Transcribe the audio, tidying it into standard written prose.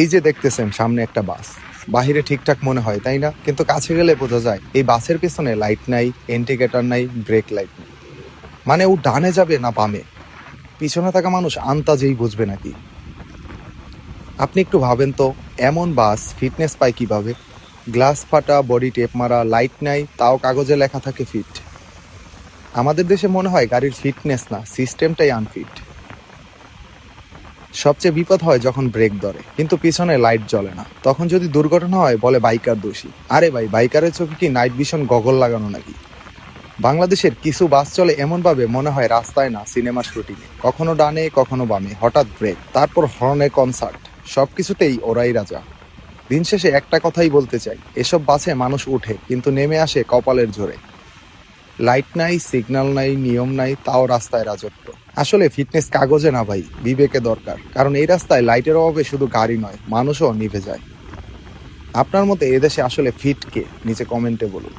এই যে দেখতেছেন সামনে একটা বাস, বাহিরে ঠিকঠাক মনে হয় তাই না, কিন্তু কাছে গেলে বোঝা যায় এই বাসের পিছনে লাইট নাই, ইন্ডিকেটর নাই, ব্রেক লাইট নেই। মানে ও ডানে যাবে না বামে, পিছনে থাকা মানুষ আন্তাজেই বুঝবে নাকি? আপনি একটু ভাবেন তো, এমন বাস ফিটনেস পায় কিভাবে? গ্লাস ফাটা, বডি টেপ মারা, লাইট নাই, তাও কাগজে লেখা থাকে ফিট। আমাদের দেশে মনে হয় গাড়ির ফিটনেস না, সিস্টেমটাই আনফিট। সবচেয়ে বিপদ হয় যখন ব্রেক ধরে কিন্তু পিছনে লাইট জ্বলে না, তখন যদি দুর্ঘটনা হয় বলে বাইকার দোষী। আরে ভাই, বাইকারের চোখে কি নাইট ভিশন গগল লাগানো নাকি? বাংলাদেশের কিছু বাস চলে এমন ভাবে মনে হয় রাস্তায় না, সিনেমার শুটিংয়ে। কখনো ডানে কখনো বামে, হঠাৎ ব্রেক, তারপর হর্নে কনসার্ট। সবকিছুতেই ওরাই রাজা। দিন শেষে একটা কথাই বলতে চাই, এসব বাসে মানুষ উঠে কিন্তু নেমে আসে কপালের জোরে। লাইট নাই, সিগন্যাল নাই, নিয়ম নাই, তাও রাস্তায় রাজত্ব। আসলে ফিটনেস কাগজে না ভাই, বিবেকে দরকার। কারণ এই রাস্তায় লাইটের অভাবে শুধু গাড়ি নয়, মানুষও নিভে যায়। আপনার মতে এদেশে আসলে ফিট কে? নিচে কমেন্টে বলুন।